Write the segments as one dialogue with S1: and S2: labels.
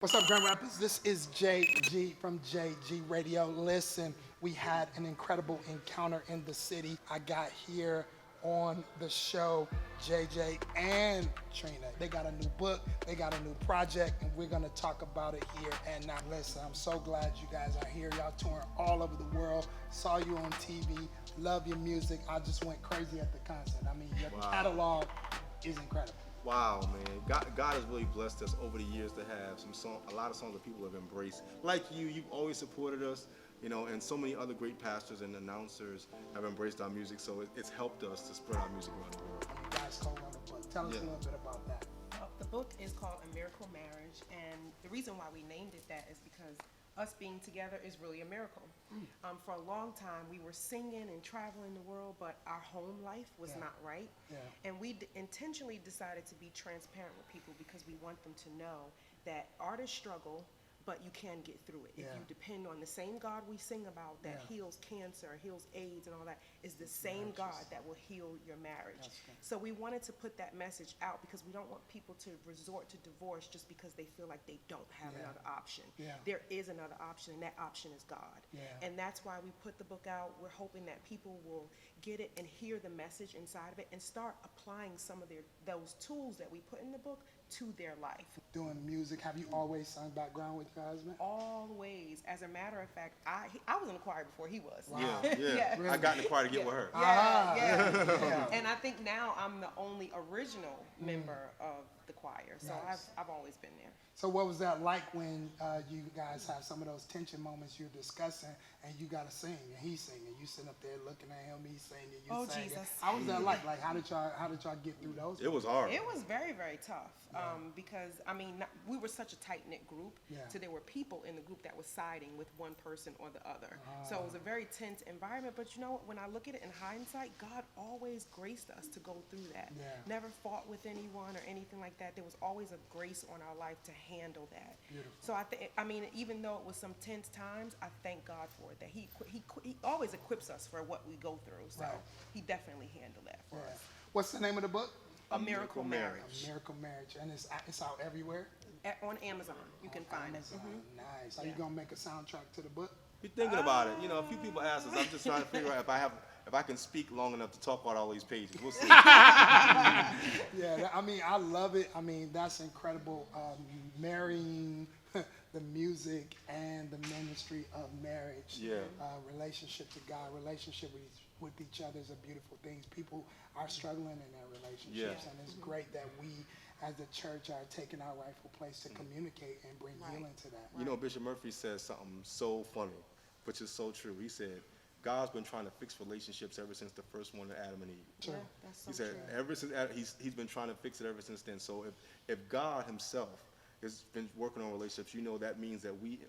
S1: What's up, Grand Rapids? This is JG from JG Radio. Listen, we had an incredible encounter in the city. I got here on the show, JJ and Trina. They got a new book, they got a new project, and we're gonna talk about it here and now. Listen, I'm so glad you guys are here. Y'all touring all over the world. Saw you on TV, love your music. I just went crazy at the concert. I mean, your catalog is incredible.
S2: Wow, man. God has really blessed us over the years to have a lot of songs that people have embraced. Like you've always supported us, and so many other great pastors and announcers have embraced our music, so it's helped us to spread our music around the world.
S1: You guys co-wrote a book. Tell us a little bit about that.
S3: The book is called A Miracle Marriage, and the reason why we named it that is because us being together is really a miracle. For a long time, we were singing and traveling the world, but our home life was not right. And we intentionally decided to be transparent with people because we want them to know that artists struggle, but you can get through it. If you depend on the same God we sing about that heals cancer, heals AIDS and all that, is the same God that will heal your marriage. So we wanted to put that message out because we don't want people to resort to divorce just because they feel like they don't have another option. There is another option, and that option is God. And that's why we put the book out. We're hoping that people will get it and hear the message inside of it and start applying some of those tools that we put in the book to their life.
S1: Doing music, have you always sung background with your husband?
S3: Always. As a matter of fact, I was in the choir before he was.
S1: Wow.
S2: Yeah.
S1: Really?
S2: I got in the choir to get with her.
S3: Yeah. And I think now I'm the only original member of the choir. So I've always been there.
S1: So what was that like when you guys have some of those tension moments you're discussing and you got to sing and he's singing, you sitting up there looking at him, he's singing, you singing.
S3: Jesus.
S1: How was that like? Like how did y'all get through those?
S2: It was hard.
S3: It was very, very tough because, we were such a tight-knit group, so there were people in the group that was siding with one person or the other. So it was a very tense environment, but you know what, when I look at it in hindsight, God always graced us to go through that. Never fought with anyone or anything like that. There was always a grace on our life to handle that.
S1: Beautiful.
S3: So even though it was some tense times, I thank God for it, that he always equips us for what we go through. So he definitely handled that for us.
S1: What's the name of the book?
S3: A Miracle Marriage.
S1: A Miracle Marriage, and it's out everywhere.
S3: On Amazon, you can find it.
S1: Nice. Are you gonna make a soundtrack to the book?
S2: We're thinking about it. A few people asked us. I'm just trying to figure out if I can speak long enough to talk about all these pages. We'll see.
S1: I love it. That's incredible. Marrying the music and the ministry of marriage. Relationship to God, relationship with each other is a beautiful thing. People are struggling in their relationships, and it's great that we as a church are taking our rightful place to communicate and bring healing to that.
S2: Bishop Murphy says something so funny, which is so true. He said, God's been trying to fix relationships ever since the first one of Adam and Eve.
S1: Sure.
S3: That's so
S2: He said,
S3: true.
S2: ever since he's been trying to fix it ever since then. So if God himself has been working on relationships, that means that we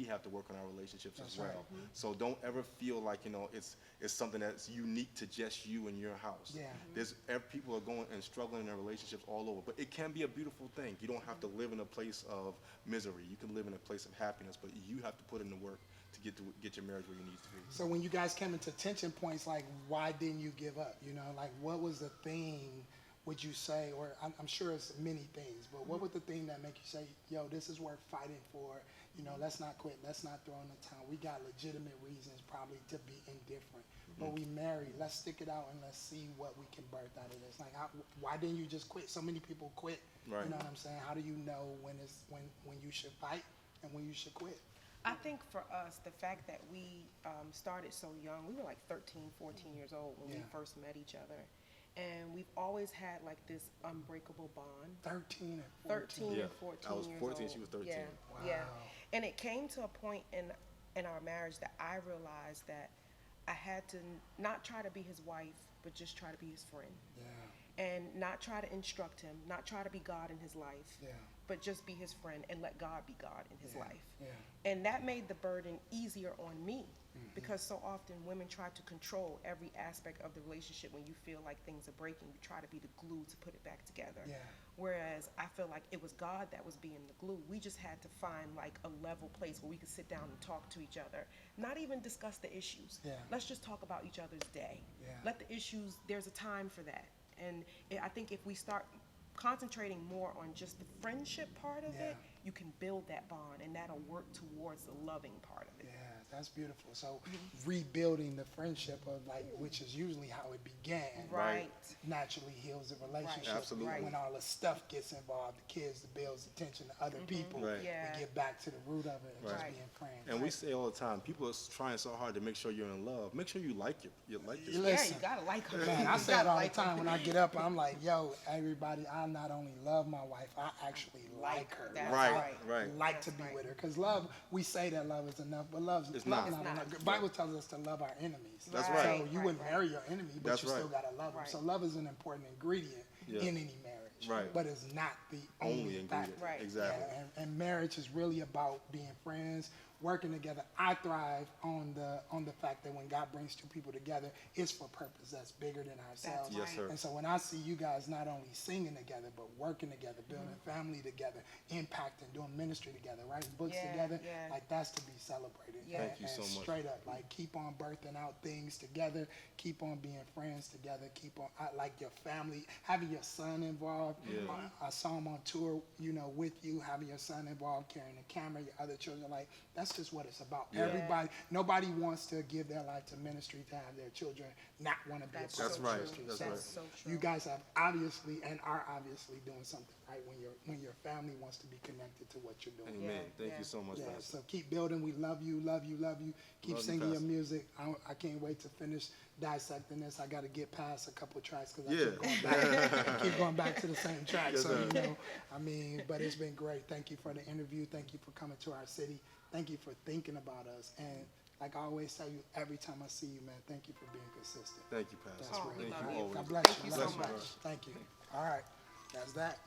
S2: have to work on our relationships as well. So don't ever feel like it's something that's unique to just you and your house. People are going and struggling in their relationships all over, but it can be a beautiful thing. You don't have to live in a place of misery. You can live in a place of happiness, but you have to put in the work to get your marriage where you need to be.
S1: So when you guys came into tension points, like why didn't you give up? Like what was the thing? Would you say, or I'm sure it's many things, but what was the thing that make you say, yo, this is worth fighting for? Let's not quit. Let's not throw in the towel. We got legitimate reasons probably to be indifferent, but we married. Let's stick it out and let's see what we can birth out of this. Like, why didn't you just quit? So many people quit.
S2: Right.
S1: You know what I'm saying? How do you know when you should fight and when you should quit?
S3: I think for us, the fact that we started so young, we were like 13, 14 years old when we first met each other. And we've always had like this unbreakable bond.
S1: 13 and 14.
S3: 13 and 14
S2: I was 14,
S3: years
S2: she was
S3: old.
S2: 13.
S3: Yeah. And it came to a point in our marriage that I realized that I had to not try to be his wife, but just try to be his friend. And not try to instruct him, not try to be God in his life, but just be his friend and let God be God in his life. And that made the burden easier on me because so often women try to control every aspect of the relationship. When you feel like things are breaking, you try to be the glue to put it back together. Whereas I feel like it was God that was being the glue. We just had to find like a level place where we could sit down and talk to each other, not even discuss the issues. Let's just talk about each other's day. Let the issues, there's a time for that. And I think if we start concentrating more on just the friendship part of it, you can build that bond, and that'll work towards the loving part of it.
S1: Yeah, that's beautiful. So rebuilding the friendship of like, which is usually how it began,
S3: Right.
S1: naturally heals the relationship.
S2: Absolutely.
S3: Right.
S1: When all the stuff gets involved, the kids, the bills, attention to other people,
S2: Right.
S3: Yeah.
S1: we get back to the root of it and just
S3: Right.
S1: being friends.
S2: And we say all the time, people are trying so hard to make sure you're in love. Make sure you like your
S1: You
S2: spouse.
S1: listen,
S3: Yeah, you gotta like her.
S1: man, I
S3: You
S1: say
S3: gotta
S1: it all the
S3: like her.
S1: time when I get up. I'm like, yo, everybody, I not only love my wife, I actually like her.
S3: That's
S2: Right,
S3: right.
S2: right.
S1: Like
S3: That's
S1: to be
S3: right.
S1: with her, because love, we say that love is enough, but love
S2: It's
S1: love
S2: not.
S1: enough.
S3: It's
S1: The Bible tells us to love our enemies.
S2: That's
S1: So
S2: right.
S1: you
S3: Right,
S1: wouldn't
S3: right.
S1: marry your enemy, but
S2: That's
S1: you still
S2: right.
S1: gotta love them.
S3: Right.
S1: So love is an important ingredient
S2: Yeah.
S1: in any marriage,
S2: Right.
S1: but it's not the
S2: Only
S1: only
S2: ingredient.
S1: factor.
S3: Right.
S2: Exactly.
S1: Yeah, and marriage is really about being friends, working together. I thrive on the fact that when God brings two people together, it's for purpose that's bigger than ourselves.
S2: Yes, sir.
S1: And so when I see you guys not only singing together, but working together, building a family together, impacting, doing ministry together, writing books
S3: Yeah,
S1: together,
S3: yeah.
S1: like that's to be celebrated.
S3: Yeah.
S2: Thank you
S1: And
S2: so much.
S1: straight up, like keep on birthing out things together, keep on being friends together, keep on like your family, having your son involved.
S2: Yeah.
S1: I saw him on tour, you know, with you, having your son involved, carrying the camera, your other children, like that's just what it's about.
S2: Yeah.
S1: Everybody, nobody wants to give their life to ministry to have their children not want to be
S3: That's
S1: a part
S2: That's
S1: of
S2: right.
S1: ministry.
S2: That's
S1: So
S2: right.
S3: So true.
S1: you guys have obviously and are obviously doing something right when your family wants to be connected to what you're doing.
S2: Amen.
S3: Yeah,
S2: Thank
S3: yeah.
S2: you so much,
S1: Yeah,
S2: Pastor.
S1: so keep building. We love you, love you, love you. Keep
S2: Love you,
S1: singing your
S2: Pastor.
S1: music. I can't wait to finish dissecting this. I got to get past a couple tracks because
S2: Yeah.
S1: I keep going back to the same track.
S2: Yes,
S1: so,
S2: sir.
S1: you know, I mean, but it's been great. Thank you for the interview. Thank you for coming to our city. Thank you for thinking about us. And like I always tell you, every time I see you, man, thank you for being consistent.
S2: Thank you, Pastor.
S1: That's
S3: Oh,
S1: really
S3: we
S2: Thank
S3: love
S2: you
S3: you.
S2: always.
S1: God bless
S3: Thank
S1: you.
S3: you
S1: Bless
S3: so
S1: you.
S3: much.
S1: Thank you. All right. That's that.